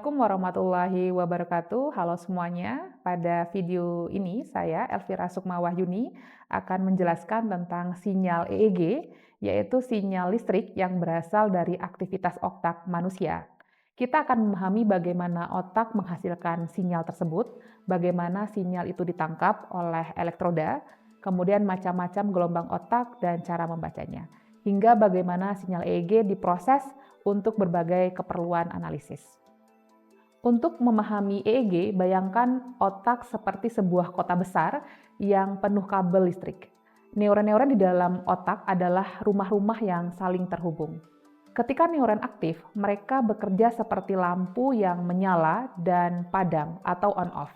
Assalamualaikum warahmatullahi wabarakatuh. Halo semuanya. Pada video ini saya Elvira Sukmawahyuni akan menjelaskan tentang sinyal EEG, yaitu sinyal listrik yang berasal dari aktivitas otak manusia. Kita akan memahami bagaimana otak menghasilkan sinyal tersebut, bagaimana sinyal itu ditangkap oleh elektroda, kemudian macam-macam gelombang otak dan cara membacanya, hingga bagaimana sinyal EEG diproses untuk berbagai keperluan analisis. Untuk memahami EEG, bayangkan otak seperti sebuah kota besar yang penuh kabel listrik. Neuron-neuron di dalam otak adalah rumah-rumah yang saling terhubung. Ketika neuron aktif, mereka bekerja seperti lampu yang menyala dan padam atau on-off.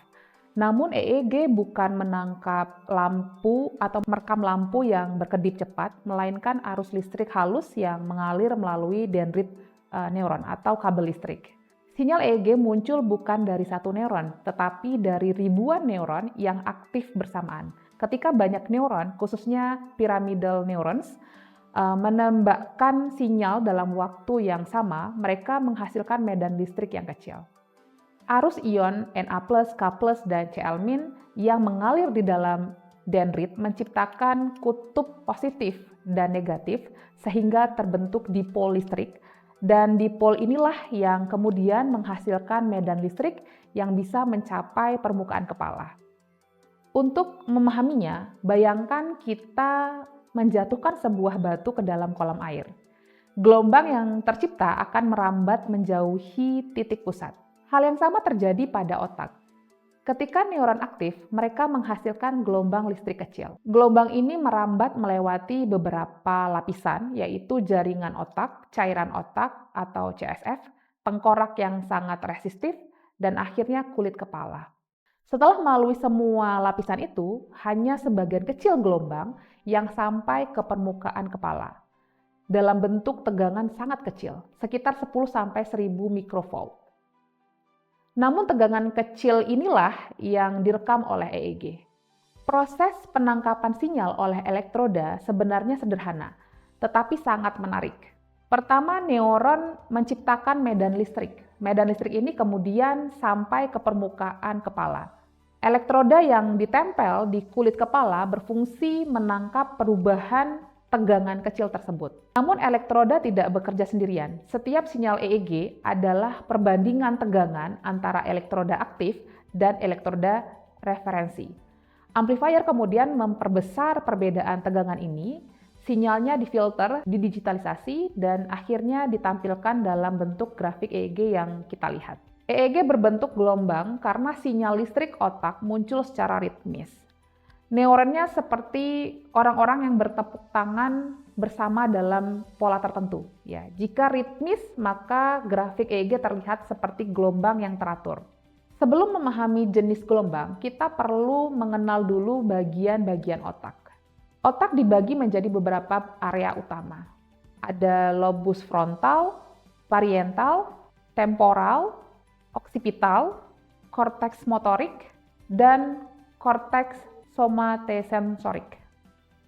Namun EEG bukan menangkap lampu atau merekam lampu yang berkedip cepat, melainkan arus listrik halus yang mengalir melalui dendrit neuron atau kabel listrik. Sinyal EEG muncul bukan dari satu neuron, tetapi dari ribuan neuron yang aktif bersamaan. Ketika banyak neuron, khususnya pyramidal neurons, menembakkan sinyal dalam waktu yang sama, mereka menghasilkan medan listrik yang kecil. Arus ion Na+, K+, dan Cl- yang mengalir di dalam dendrit menciptakan kutub positif dan negatif sehingga terbentuk dipol listrik. Dan dipol inilah yang kemudian menghasilkan medan listrik yang bisa mencapai permukaan kepala. Untuk memahaminya, bayangkan kita menjatuhkan sebuah batu ke dalam kolam air. Gelombang yang tercipta akan merambat menjauhi titik pusat. Hal yang sama terjadi pada otak. Ketika neuron aktif, mereka menghasilkan gelombang listrik kecil. Gelombang ini merambat melewati beberapa lapisan, yaitu jaringan otak, cairan otak atau CSF, tengkorak yang sangat resistif, dan akhirnya kulit kepala. Setelah melalui semua lapisan itu, hanya sebagian kecil gelombang yang sampai ke permukaan kepala, dalam bentuk tegangan sangat kecil, sekitar 10–1000 mikrovolt. Namun tegangan kecil inilah yang direkam oleh EEG. Proses penangkapan sinyal oleh elektroda sebenarnya sederhana, tetapi sangat menarik. Pertama, neuron menciptakan medan listrik. Medan listrik ini kemudian sampai ke permukaan kepala. Elektroda yang ditempel di kulit kepala berfungsi menangkap perubahan tegangan kecil tersebut. Namun elektroda tidak bekerja sendirian. Setiap sinyal EEG adalah perbandingan tegangan antara elektroda aktif dan elektroda referensi. Amplifier kemudian memperbesar perbedaan tegangan ini, sinyalnya difilter, didigitalisasi, dan akhirnya ditampilkan dalam bentuk grafik EEG yang kita lihat. EEG berbentuk gelombang karena sinyal listrik otak muncul secara ritmis. Neuronnya seperti orang-orang yang bertepuk tangan bersama dalam pola tertentu. Ya, jika ritmis, maka grafik EEG terlihat seperti gelombang yang teratur. Sebelum memahami jenis gelombang, kita perlu mengenal dulu bagian-bagian otak. Otak dibagi menjadi beberapa area utama. Ada lobus frontal, parietal, temporal, oksipital, korteks motorik, dan korteks somatosensorik.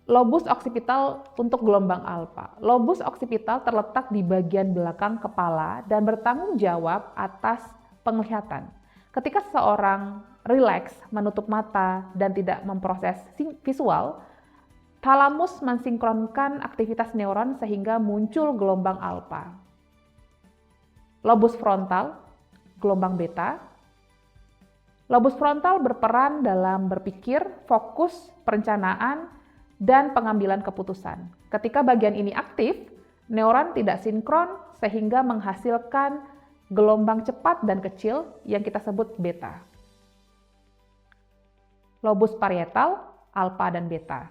Lobus oksipital untuk gelombang alfa. Lobus oksipital terletak di bagian belakang kepala dan bertanggung jawab atas penglihatan. Ketika seseorang rileks, menutup mata, dan tidak memproses visual, thalamus mensinkronkan aktivitas neuron sehingga muncul gelombang alfa. Lobus frontal, gelombang beta. Lobus frontal berperan dalam berpikir, fokus, perencanaan, dan pengambilan keputusan. Ketika bagian ini aktif, neuron tidak sinkron sehingga menghasilkan gelombang cepat dan kecil yang kita sebut beta. Lobus parietal, alfa dan beta.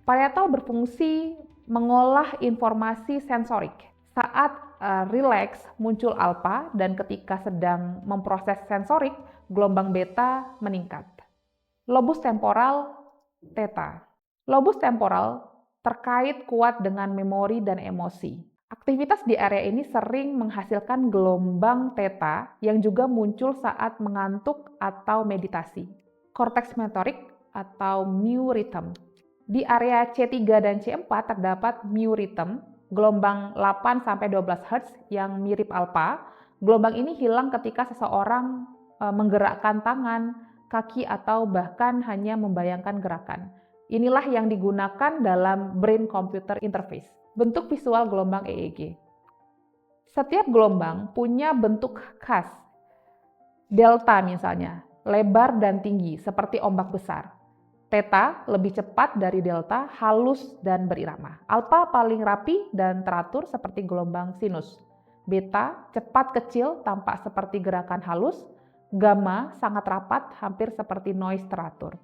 Parietal berfungsi mengolah informasi sensorik. Saat rileks muncul alfa dan ketika sedang memproses sensorik, gelombang beta meningkat. Lobus temporal, theta. Lobus temporal terkait kuat dengan memori dan emosi. Aktivitas di area ini sering menghasilkan gelombang theta yang juga muncul saat mengantuk atau meditasi. Korteks motorik atau mu rhythm. Di area C3 dan C4 terdapat mu rhythm, gelombang 8–12 Hz yang mirip alfa, Gelombang ini hilang ketika seseorang menggerakkan tangan, kaki, atau bahkan hanya membayangkan gerakan. Inilah yang digunakan dalam brain computer interface. Bentuk visual gelombang EEG. Setiap gelombang punya bentuk khas. Delta misalnya, lebar dan tinggi seperti ombak besar. Theta lebih cepat dari delta, halus dan berirama. Alpha paling rapi dan teratur seperti gelombang sinus. Beta cepat kecil, tampak seperti gerakan halus. Gamma sangat rapat, hampir seperti noise teratur.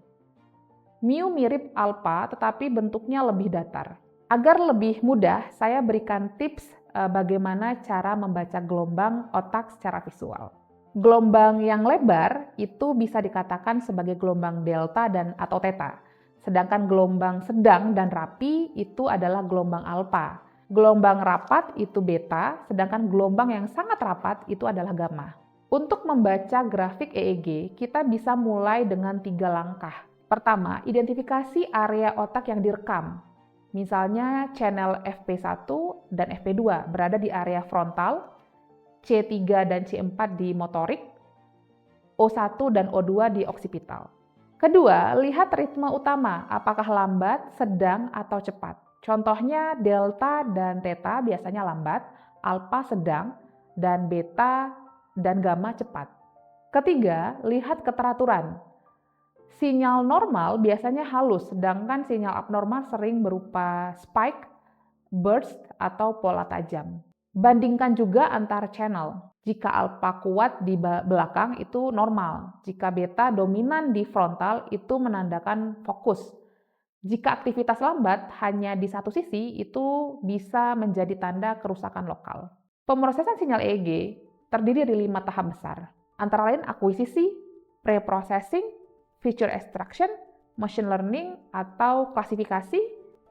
Mu mirip alpha tetapi bentuknya lebih datar. Agar lebih mudah, saya berikan tips bagaimana cara membaca gelombang otak secara visual. Gelombang yang lebar itu bisa dikatakan sebagai gelombang delta dan atau theta. Sedangkan gelombang sedang dan rapi itu adalah gelombang alpha. Gelombang rapat itu beta, sedangkan gelombang yang sangat rapat itu adalah gamma. Untuk membaca grafik EEG, kita bisa mulai dengan 3 langkah. Pertama, identifikasi area otak yang direkam. Misalnya channel FP1 dan FP2 berada di area frontal, C3 dan C4 di motorik, O1 dan O2 di oksipital. Kedua, lihat ritme utama, apakah lambat, sedang, atau cepat. Contohnya delta dan theta biasanya lambat, alpha sedang, dan beta dan gamma cepat. Ketiga, lihat keteraturan. Sinyal normal biasanya halus, sedangkan sinyal abnormal sering berupa spike, burst, atau pola tajam. Bandingkan juga antar channel. Jika alpha kuat di belakang itu normal. Jika beta dominan di frontal itu menandakan fokus. Jika aktivitas lambat hanya di satu sisi itu bisa menjadi tanda kerusakan lokal. Pemrosesan sinyal EEG terdiri dari 5 tahap besar. Antara lain akuisisi, pre-processing, feature extraction, machine learning atau klasifikasi,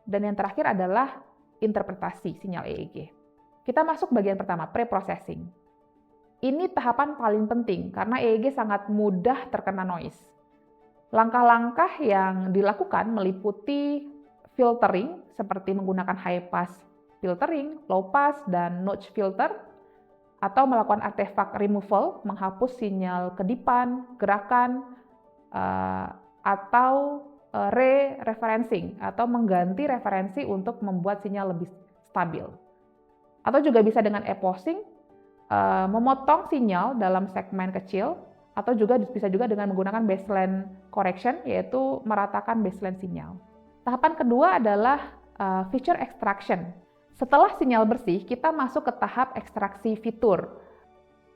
dan yang terakhir adalah interpretasi sinyal EEG. Kita masuk bagian pertama, pre-processing. Ini tahapan paling penting karena EEG sangat mudah terkena noise. Langkah-langkah yang dilakukan meliputi filtering seperti menggunakan high pass filtering, low pass, dan notch filter, atau melakukan artefak removal, menghapus sinyal kedipan, gerakan, atau re-referencing atau mengganti referensi untuk membuat sinyal lebih stabil. Atau juga bisa dengan eposing, memotong sinyal dalam segmen kecil, atau juga bisa juga dengan menggunakan baseline correction, yaitu meratakan baseline sinyal. Tahapan kedua adalah feature extraction. Setelah sinyal bersih, kita masuk ke tahap ekstraksi fitur.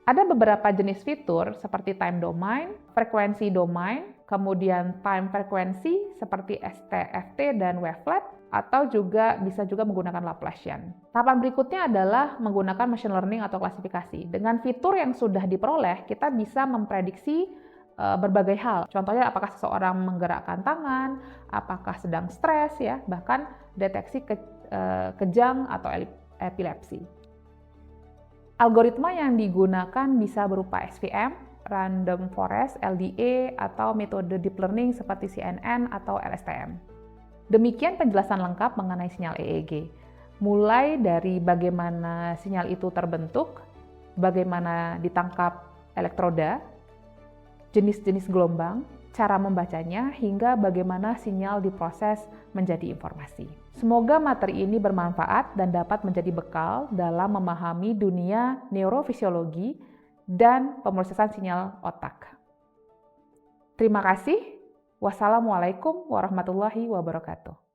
Ada beberapa jenis fitur seperti time domain, frekuensi domain, kemudian time frekuensi seperti ST, FT, dan wavelet, atau juga bisa juga menggunakan Laplacian. Tahapan berikutnya adalah menggunakan machine learning atau klasifikasi. Dengan fitur yang sudah diperoleh, kita bisa memprediksi berbagai hal. Contohnya apakah seseorang menggerakkan tangan, apakah sedang stres, ya, bahkan deteksi kejang atau epilepsi. Algoritma yang digunakan bisa berupa SVM, Random Forest, LDA, atau metode deep learning seperti CNN atau LSTM. Demikian penjelasan lengkap mengenai sinyal EEG. Mulai dari bagaimana sinyal itu terbentuk, bagaimana ditangkap elektroda, jenis-jenis gelombang, cara membacanya, hingga bagaimana sinyal diproses menjadi informasi. Semoga materi ini bermanfaat dan dapat menjadi bekal dalam memahami dunia neurofisiologi dan pemrosesan sinyal otak. Terima kasih. Wassalamualaikum warahmatullahi wabarakatuh.